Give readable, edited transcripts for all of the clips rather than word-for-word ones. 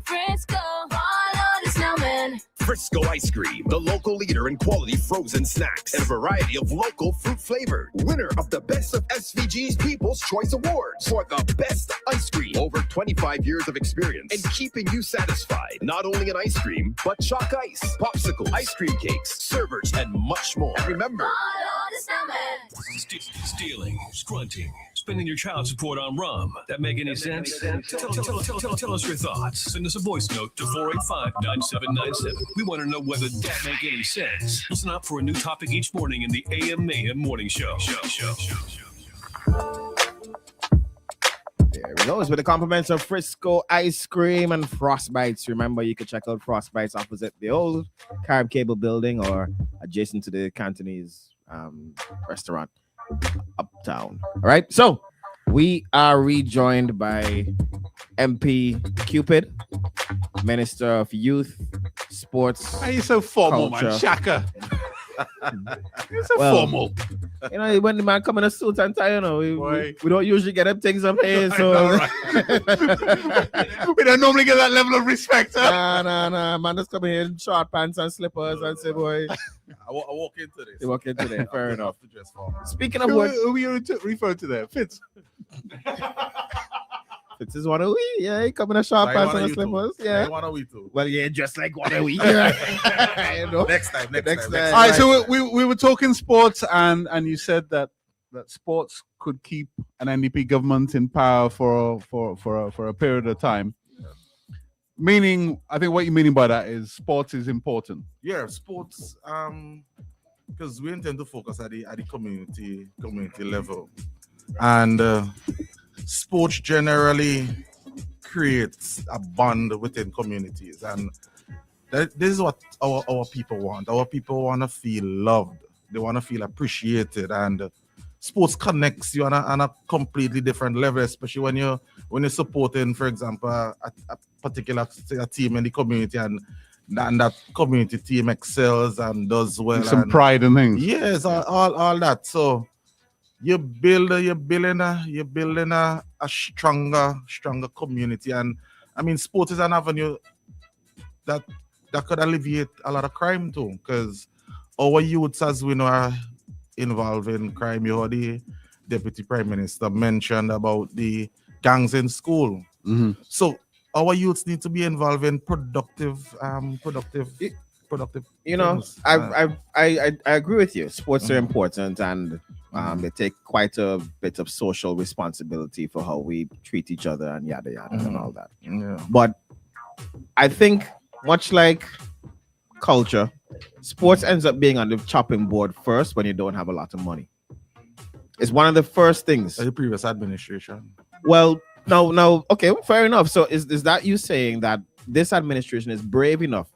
Frisco, follow the snowman. Frisco Ice Cream, the local leader in quality frozen snacks and a variety of local fruit flavor. Winner of the Best of SVG's People's Choice Awards for the best ice cream. Over 25 years of experience in keeping you satisfied. Not only in ice cream, but chalk ice, popsicles, ice cream cakes, servers, and much more. And remember, Follow the snowman. Stealing, scrunting, spending your child support on rum. That make any sense? Tell us your thoughts. Send us a voice note to 485-9797. We want to know whether that make any sense. Listen up for a new topic each morning in the AM Mayhem Morning Show. There we go. It's with the compliments of Frisco Ice Cream and Frostbites. Remember, you can check out Frostbites opposite the old Carib Cable building or adjacent to the Cantonese restaurant uptown. All right. So we are rejoined by MP Cupid, Minister of Youth, Sports. Why are you so formal, culture. man? Shaka. You're so formal. You know, when the man come in a suit and tie, you know, we don't usually get them things up here. So know, right? We don't normally get that level of respect. Huh? Nah. Man just come here in short pants and slippers and say, boy. I walk into this. You walk into there. Fair enough. To dress formal. Speaking of what, Who are you referring to there? Fitz. Fitz is one of we. Yeah, he come in a short pants and slippers. Yeah. One of we too. Well, yeah, just like one of we. You know? Next time. Next time. All right, so we were talking sports, and you said that sports could keep an NDP government in power for a period of time. Meaning, I think what you're meaning by that is sports is important. Yeah, sports. Because we intend to focus at the community level, and sports generally creates a bond within communities, and this is what our people want. Our people want to feel loved. They want to feel appreciated, and sports connects you on a completely different level, especially when you're supporting, for example, a particular team in the community, and that community team excels and does well. Some pride and things. Yes, all that. So you're building a stronger community, and I mean, sport is an avenue that could alleviate a lot of crime too, because our youths, as we know, are involved in crime. You heard the Deputy Prime Minister mentioned about the gangs in school. Mm-hmm. So our youths need to be involved in productive. You know, things. I agree with you. Sports are important, and they take quite a bit of social responsibility for how we treat each other and yada yada and all that. Yeah. But I think, much like culture, sports ends up being on the chopping board first when you don't have a lot of money. It's one of the first things. The previous administration. Well, no, okay, fair enough. So is that you saying that this administration is brave enough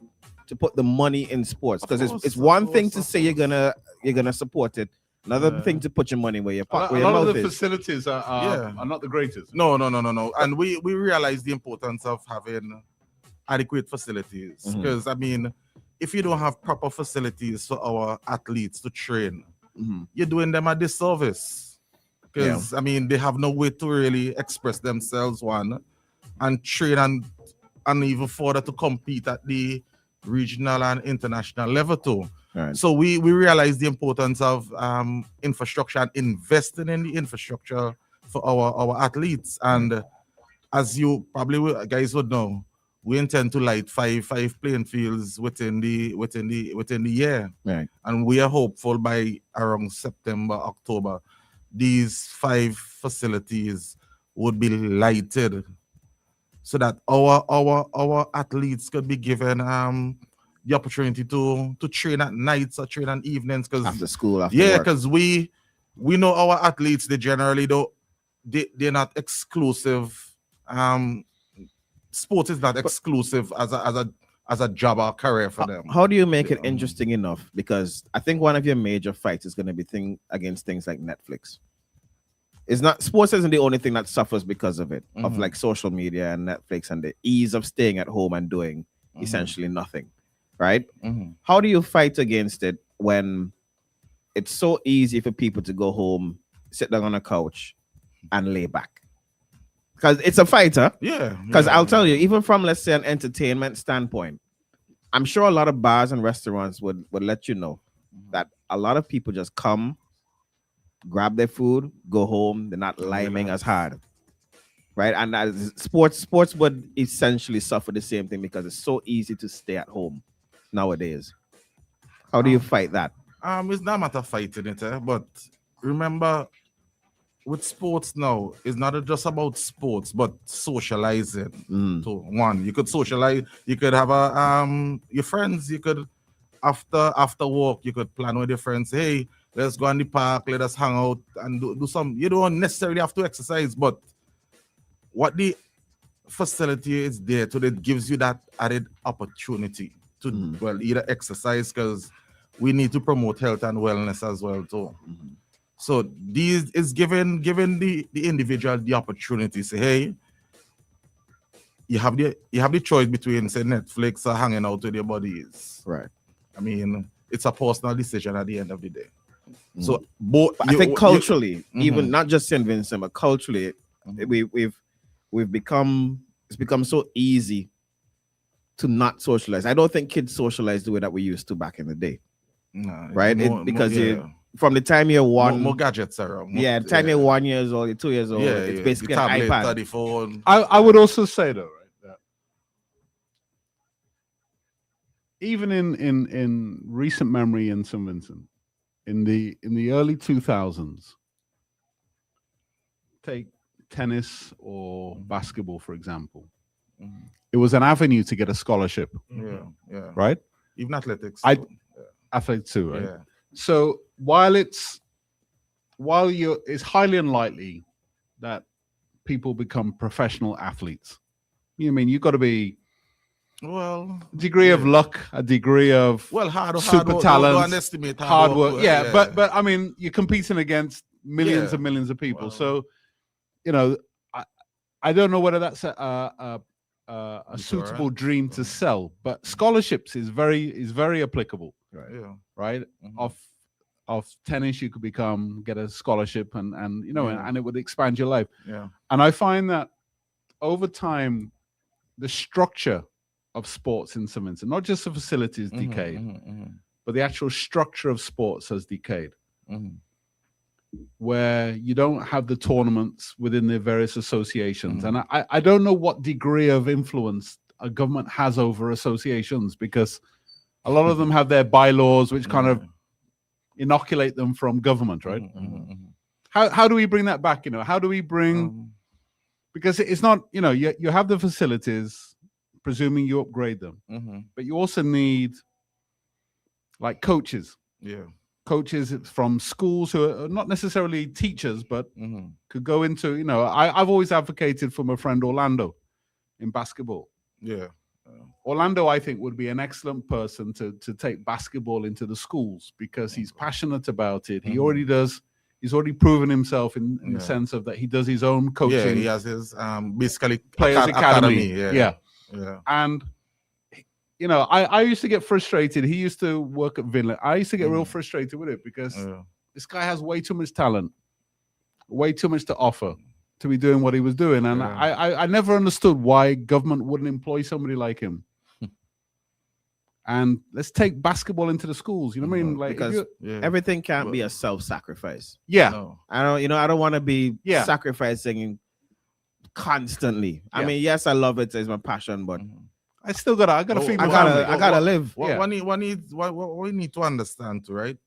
to put the money in sports? Because it's one thing to say you're gonna support it. Another thing to put your money where your A lot of the facilities are not the greatest. No. And we realize the importance of having adequate facilities. Because I mean, if you don't have proper facilities for our athletes to train, you're doing them a disservice. Because I mean, they have no way to really express themselves, and train and even further to compete at the regional and international level too. Right. So we realize the importance of infrastructure and investing in the infrastructure for our athletes. And as you probably guys would know, we intend to light five playing fields within the year. Right. And we are hopeful by around September, October, these 5 facilities would be lighted so that our athletes could be given the opportunity to train at nights or train on evenings, because after school, work. Because we know our athletes, they generally they're not exclusive. Sport is not exclusive as a job or career for them. How do you make it interesting enough? Because I think one of your major fights is going to be against things like Netflix. It's not, sports isn't the only thing that suffers because of it, of like social media and Netflix and the ease of staying at home and doing essentially nothing, right? How do you fight against it when it's so easy for people to go home, sit down on a couch and lay back? Because it's a fighter. Yeah. Because I'll tell you, even from, let's say, an entertainment standpoint, I'm sure a lot of bars and restaurants would let you know that a lot of people just come, grab their food, go home. They're not liming as hard, right? And as sports would essentially suffer the same thing because it's so easy to stay at home nowadays. How do you fight that? It's not a matter of fighting it, but remember, with sports now, it's not just about sports, but socializing. So one, you could socialize, you could have your friends, you could after work, you could plan with your friends, hey, let's go in the park, let us hang out and do some. You don't necessarily have to exercise, but what the facility is there to it gives you that added opportunity to well either exercise, because we need to promote health and wellness as well too. So these is giving the individual the opportunity. Say, hey, you have the choice between, say, Netflix or hanging out with your buddies. Right. I mean, it's a personal decision at the end of the day. So both. I think culturally, even not just St. Vincent, but culturally, we've become, it's become so easy to not socialize. I don't think kids socialize the way that we used to back in the day. No, right? From the time you're one, more gadgets around. The time you're 1 year old, you're 2 years old, it's basically an tablet, iPad. 34. I would also say though, right, that even in recent memory in St. Vincent, in the early 2000s, take tennis or basketball for example, it was an avenue to get a scholarship. Yeah. Right. Even athletics. Athletics too, right? Yeah. So while it's highly unlikely that people become professional athletes. You know what I mean? You've got to be a degree of luck, a degree of super talent, don't underestimate hard work. Yeah, but I mean, you're competing against millions and millions of people. So, you know, I don't know whether that's a suitable dream to sell, but scholarships is very applicable. Right. Yeah. Right. Of tennis, you could get a scholarship and you know, and it would expand your life. Yeah. And I find that over time, the structure of sports in St. Vincent, not just the facilities decayed, but the actual structure of sports has decayed. Where you don't have the tournaments within the various associations. And I don't know what degree of influence a government has over associations, because a lot of them have their bylaws which kind of inoculate them from government, right? How do we bring that back? You know, how do we bring, because it's not, you know, you have the facilities, presuming you upgrade them, but you also need like coaches. Yeah. Coaches from schools who are not necessarily teachers, but could go into, you know, I've always advocated for my friend Orlando in basketball. Yeah. Orlando, I think, would be an excellent person to take basketball into the schools, because he's passionate about it. He already does. He's already proven himself in the sense of that he does his own coaching. Yeah, he has his basically Players Academy. Yeah. And you know, I used to get frustrated. He used to work at Vinland. I used to get real frustrated with it, because this guy has way too much talent, way too much to offer to be doing what he was doing. And I never understood why government wouldn't employ somebody like him. And let's take basketball into the schools. You know what I mean? Like, because everything can't be a self-sacrifice. Yeah. No. I don't want to be sacrificing constantly. I mean, yes, I love it. It's my passion, but I gotta feed my family. I gotta live. What we need to understand too, right?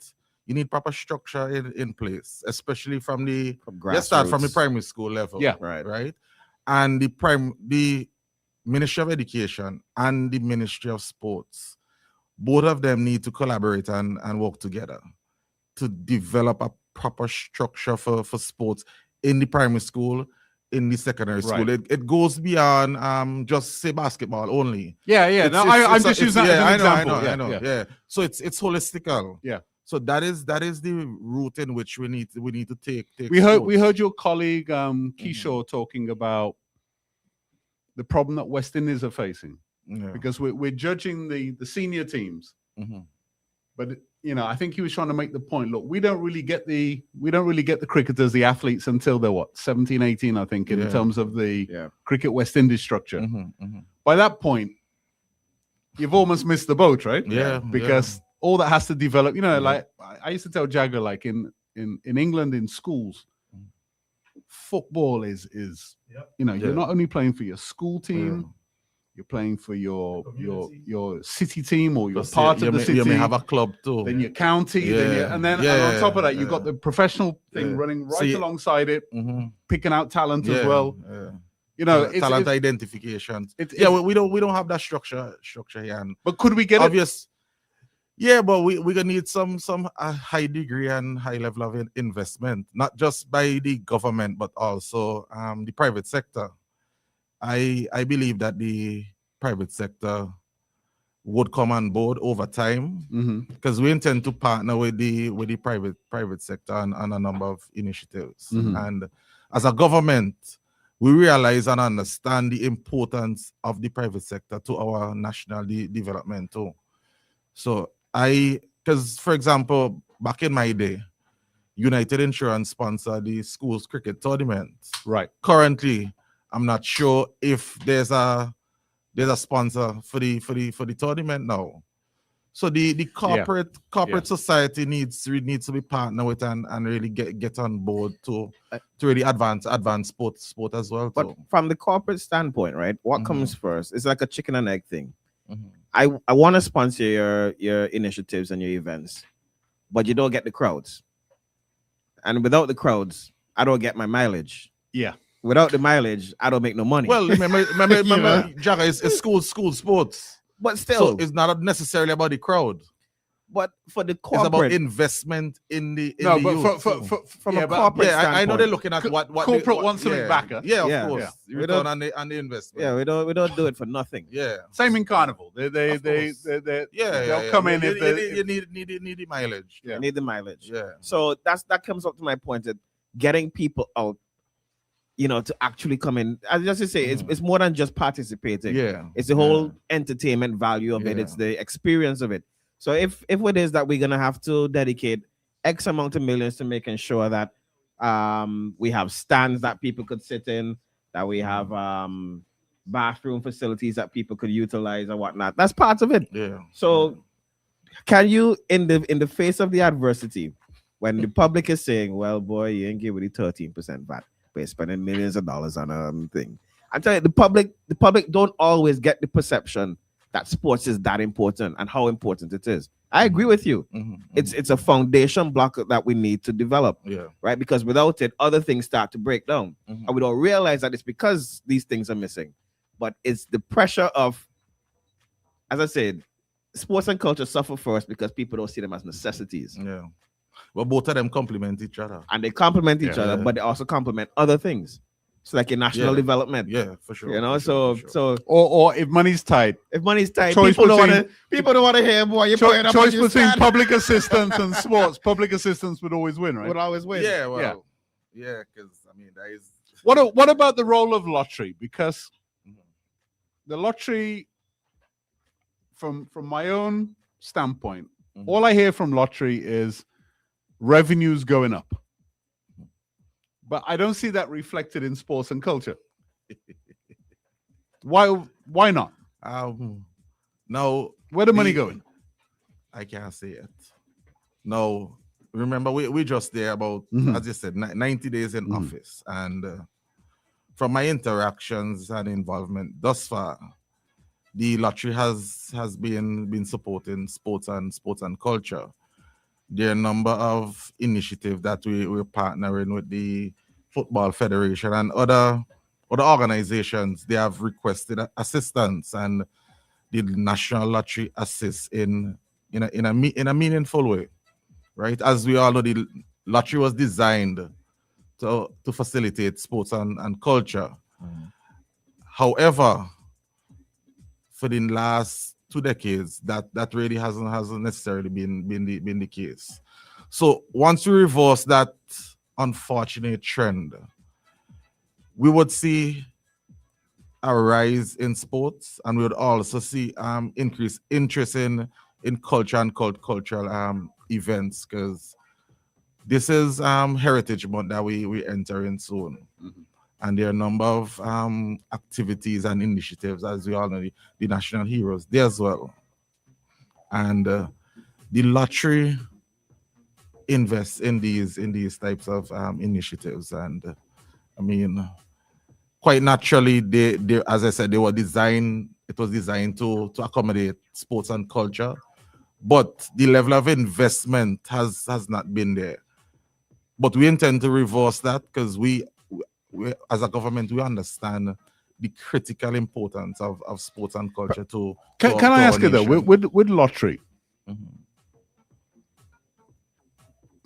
You need proper structure in place, especially let's start from the primary school level. Yeah. Right. And the Ministry of Education and the Ministry of Sports, both of them need to collaborate and work together to develop a proper structure for sports in the primary school, in the secondary school. It goes beyond just say basketball only. Yeah. I'm just using that as an example. I know. Yeah. So it's holistic. Yeah. So that is the route in which we need to take. We heard your colleague Kishore talking about the problem that West Indies are facing, because we're judging the senior teams, but I think he was trying to make the point. Look, we don't really get the cricketers, the athletes, until they're 17, 18, I think, in terms of the Cricket West Indies structure. By that point, you've almost missed the boat, right? Yeah, because all that has to develop. Like I used to tell Jagger, like in England, in schools, football is you're not only playing for your school team. You're playing for your city team, or you're part of the city. You may have a club too. Then your county, and on top of that, you've got the professional thing running alongside it, picking out talent as well. Talent identification. We don't have that structure here. But could we get obvious? Yeah, but we're gonna need some high degree and high level of investment, not just by the government, but also the private sector. I believe that the private sector would come on board over time, because we intend to partner with the private sector on a number of initiatives. And as a government, we realize and understand the importance of the private sector to our national development too. So because for example, back in my day, United Insurance sponsored the schools cricket tournament. Right. Currently, I'm not sure if there's a sponsor for the tournament now. So the corporate society needs to be partnered with and really get on board to really advance sport as well. But from the corporate standpoint, right? What comes first? It's like a chicken and egg thing. I want to sponsor your initiatives and your events, but you don't get the crowds. And without the crowds, I don't get my mileage. Yeah. Without the mileage, I don't make no money. Well, remember, Jagger, it's school sports. But still, so it's not necessarily about the crowd. But for the corporate, it's about investment in the but youth. From a corporate standpoint, I know they're looking at what corporate wants something back. Yeah, of course. Yeah. Return on the investment. Yeah, we don't do it for nothing. Yeah. Same in Carnival. They'll come in if you need the mileage. You need the mileage. Yeah. So that comes up to my point that getting people out, to actually come in. As just to say, it's more than just participating. Yeah. It's the whole entertainment value of it. It's the experience of it. So if it is that we're gonna have to dedicate X amount of millions to making sure that we have stands that people could sit in, that we have bathroom facilities that people could utilize and whatnot, that's part of it. Yeah. So can you, in the face of the adversity, when the public is saying, well, boy, you ain't giving the 13% VAT, we're spending millions of dollars on a thing. I'm telling you, the public don't always get the perception that sports is that important and how important it is. I agree with you. It's a foundation block that we need to develop, right? Because without it, other things start to break down. And we don't realize that it's because these things are missing. But it's the pressure of, as I said, sports and culture suffer first because people don't see them as necessities. Yeah. Well, both of them complement each other. And they complement each other, but they also complement other things. It's like a national development. Yeah, for sure. Or if money's tight. People don't want to hear more. Choice between public assistance and sports. Public assistance would always win, right? Would always win. Yeah, well, because that is. What about the role of lottery? Because the lottery, from my own standpoint, all I hear from lottery is revenues going up. But I don't see that reflected in sports and culture. Why not? Now, where the money going? I can't say it. No, remember we just there about, as you said, 90 days in office, and from my interactions and involvement thus far, the lottery has been supporting sports and culture. There are a number of initiatives that we're partnering with the Football Federation and other organizations. They have requested assistance, and the National Lottery assists in a meaningful way, right? As we all know, the lottery was designed to facilitate sports and culture. However, for the last 2 decades, that really hasn't necessarily been the case. So once we reverse that unfortunate trend, we would see a rise in sports, and we would also see increased interest in culture and cultural events, because this is Heritage Month that we enter in soon. And there are a number of activities and initiatives, as we all know, the national heroes there as well. And the lottery invests in these types of initiatives. And I mean, quite naturally, they as I said, it was designed to accommodate sports and culture, but the level of investment has not been there. But we intend to reverse that, because we as a government, we understand the critical importance of sports and culture to. Can I ask you though, with lottery?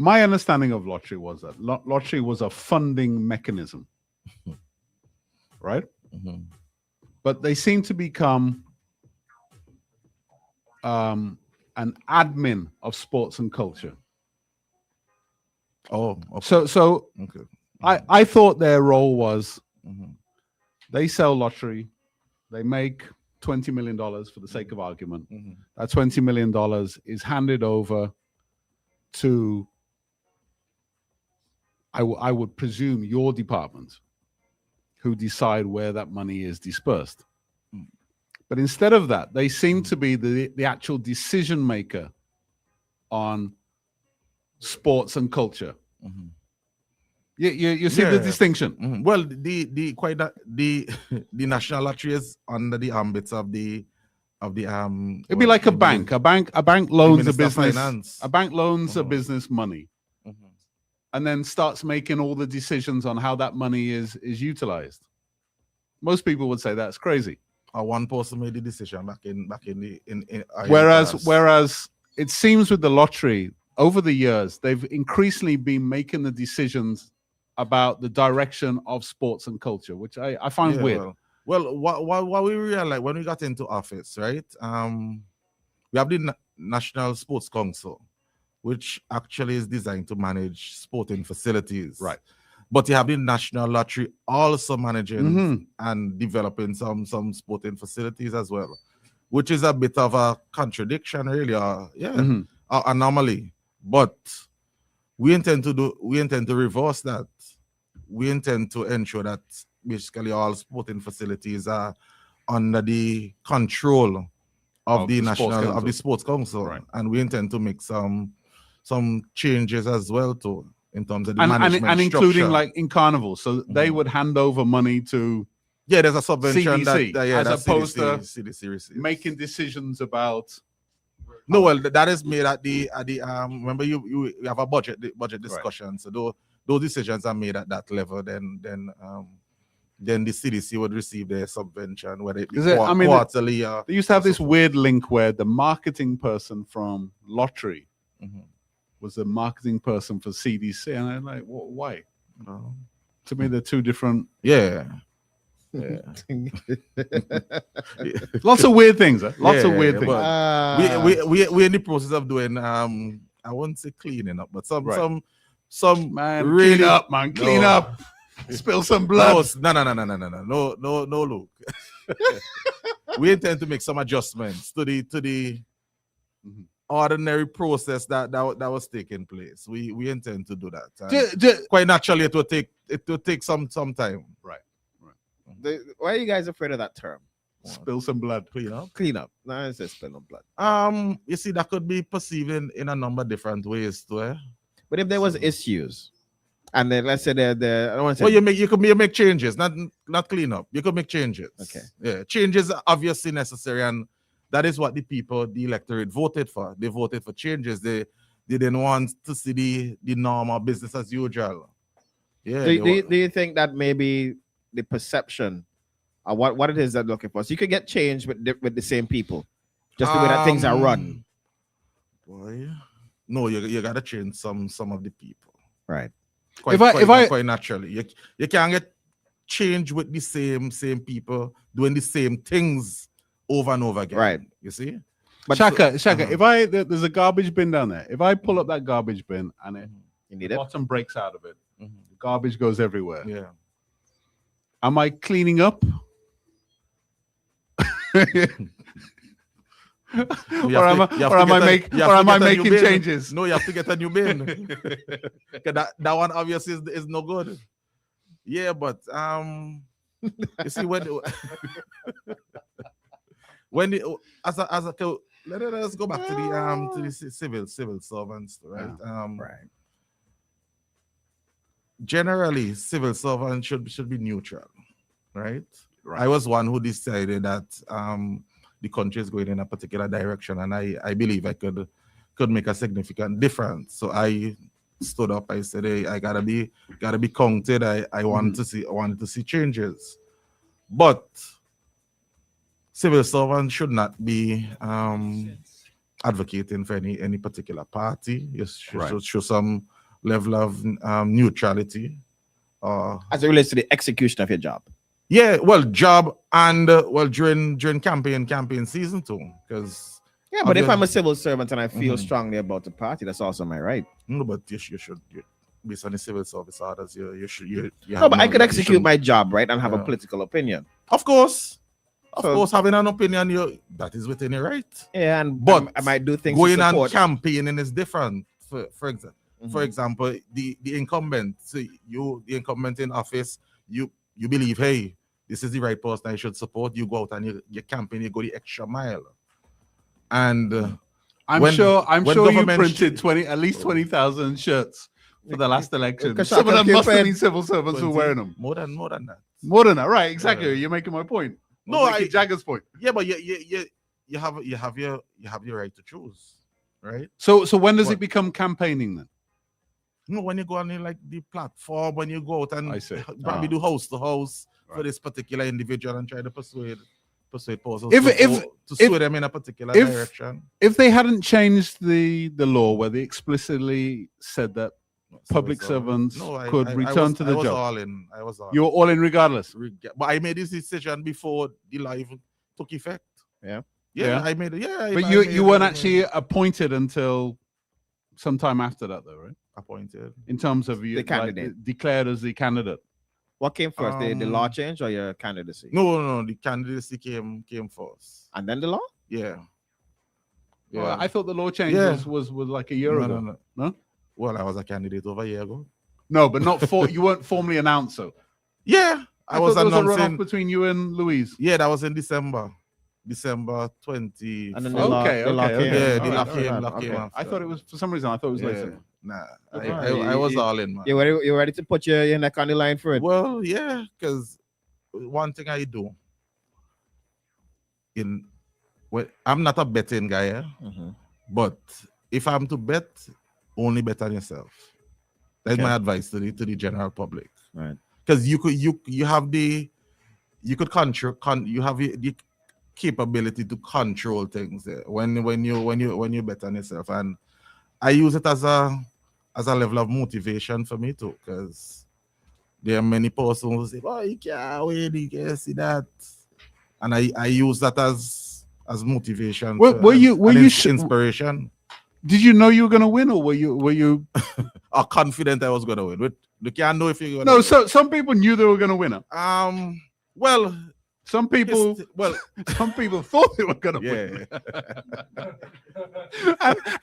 My understanding of lottery was that lottery was a funding mechanism, right? But they seem to become an admin of sports and culture. Oh, okay. So Okay. I thought their role was they sell lottery, they make $20 million for the sake of argument. That $20 million is handed over to, I would presume, your department, who decide where that money is dispersed. But instead of that, they seem to be the actual decision maker on sports and culture. You see the distinction. Well, the national lottery is under the ambits of the It'd be like a bank. A bank loans a Minister of business. Finance. A bank loans a business money, and then starts making all the decisions on how that money is utilized. Most people would say that's crazy. One person made the decision back in Whereas it seems with the lottery, over the years, they've increasingly been making the decisions about the direction of sports and culture, which I find weird. Well, what we realized when we got into office, right? We have the National Sports Council, which actually is designed to manage sporting facilities. Right. But you have the National Lottery also managing and developing some sporting facilities as well, which is a bit of a contradiction, really, an anomaly. But we intend to reverse that. We intend to ensure that basically all sporting facilities are under the control of the Sports Council, right. And we intend to make some changes as well too in terms of the management and including structure. like in carnival, so they would hand over money to there's a subvention CDC, that opposed to CDC receives. making decisions about. No, well, that is made at the remember you have a budget discussion, right. So those decisions are made at that level. Then the CDC would receive their subvention, whether it be quarterly. They used to have this weird link where the marketing person from lottery was the marketing person for CDC, and I'm like, why? To me, they're two different. Yeah. Lots of weird things. Lots of weird things. We're in the process of doing I won't say cleaning up, but some man, really clean up, man, clean up. Spill some blood. No, look. We intend to make some adjustments to the ordinary process that was taking place. We intend to do that. Quite naturally, it will take some time. Right. Why are you guys afraid of that term? Spill some blood. Clean up. No, it's just spill no blood. You see, that could be perceived in a number of different ways too. But if there was issues, and then let's say I don't want to say. Well, you could make changes, not clean up. You could make changes. Okay. Yeah, changes are obviously necessary, and that is what the electorate voted for. They voted for changes. They didn't want to see the normal business as usual. Yeah. Do you think that maybe the perception of what it is they're looking for? So you could get change with the same people, just the way that things are run. Boy, no, you gotta change some of the people. Right. Quite naturally, you can't get change with the same people doing the same things over and over again. Right. You see. But Shaka, if there's a garbage bin down there, if I pull up that garbage bin and the bottom breaks out of it, the garbage goes everywhere. Yeah. Am I cleaning up? Or am I making changes? No, you have to get a new bin. 'Cause that one obviously is no good. Yeah, but you see let's go back to the civil servants, right? Right. Generally, civil servants should be neutral, right? Right. I was one who decided that the country is going in a particular direction, and I believe I could make a significant difference. So I stood up. I said, "Hey, I gotta be counted. I wanted to see changes, but civil servants should not be advocating for any particular party. You should show some level of neutrality, As it relates to the execution of your job. Yeah, well, job and during campaign season too, because but if I'm a civil servant and I feel strongly about the party, that's also my right. No, but you should based on the civil service orders, you should. No, but I could execute my job, right, and have a political opinion. Of course, having an opinion, that is within your right. Yeah, but I might do things. Going and campaigning is different. For example, the incumbent, so the incumbent in office, you believe, hey, this is the right person I should support. You go out and you campaign, you go the extra mile. And I'm sure you printed at least 20,000 shirts for the last election. Some of them must have been civil servants who were wearing them. More than that. More than that, right? Exactly. Yeah. You're making my point. Jagger's point. Yeah, but you have your right to choose, right? So when does it become campaigning then? No, when you go on the platform, when you go out and probably do house to house for this particular individual and try to persuade persons to sway them in a particular direction. If they hadn't changed the law where they explicitly said that public servants could return to the job, I was all in. You were all in regardless. But I made this decision before the law even took effect. Yeah, I made it. Yeah, but you weren't actually appointed until sometime after that, though, right? Appointed in terms of you the candidate declared as the candidate. What came first, the law change or your candidacy? No, the candidacy came first, and then the law. Yeah. Well, I thought the law change was like a year ago. No. Well, I was a candidate over a year ago. No, but not you weren't formally announced, so. Yeah, I was announcing. There was a runoff between you and Louise. Yeah, that was in December 20. And then the law came. I thought it was, for some reason, I thought it was later. Nah, I was all in, man. You ready to put your neck on the line for it? Well, yeah, because one thing I do, I'm not a betting guy, but if I'm to bet, only bet on yourself. That's my advice to the general public. Right. Because you have the capability to control things there when you bet on yourself, and I use it as a level of motivation for me too, because there are many persons who say, "Oh, you can't win, you can't see that," and I use that as motivation. Were you inspiration? Did you know you were going to win, or were you confident I was going to win? You can't know if you're going to win. So some people knew they were going to win. Well, some people thought they were going to win.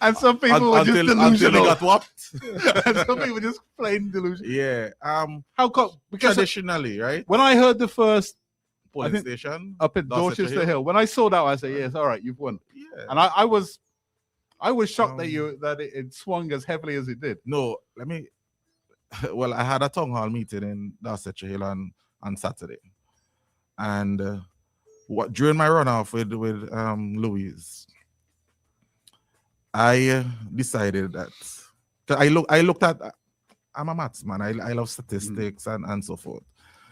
and some people were just delusional. Until they got whopped. And some people just plain delusional. Yeah. How come? Because traditionally, right? When I heard the first polling station up at Dorchester Hill, when I saw that, I said, "Yes, all right, you've won." Yeah. And I was shocked that it swung as heavily as it did. No, well, I had a town hall meeting in Dorchester Hill on Saturday. And during my runoff with Louise, I decided that I looked at, I'm a maths man. I love statistics and so forth.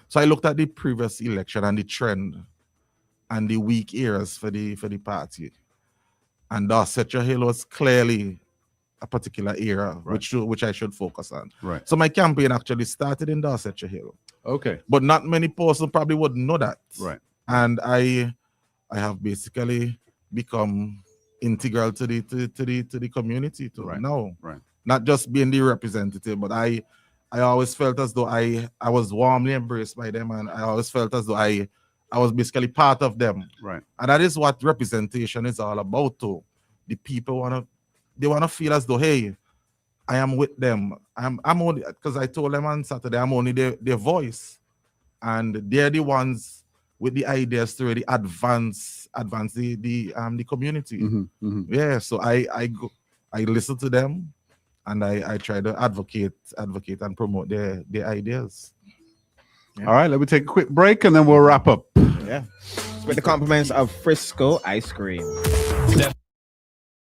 So I looked at the previous election and the trend and the weak areas for the party. And Dorchester Hill was clearly a particular era which I should focus on. Right. So my campaign actually started in Dorchester Hill. Okay. But not many persons probably wouldn't know that. Right. And I have basically become integral to the community too. Right. Now. Right. Not just being the representative, but I always felt as though I was warmly embraced by them, and I always felt as though I I was basically part of them. Right. And that is what representation is all about too. The people wanna feel as though, hey, I am with them. I'm only, because I told them on Saturday I'm only their voice. And they're the ones with the ideas to really advance the community. Yeah. So I listen to them and I try to advocate and promote their ideas. Yeah. All right, let me take a quick break and then we'll wrap up. Yeah. With the compliments of Frisco Ice Cream.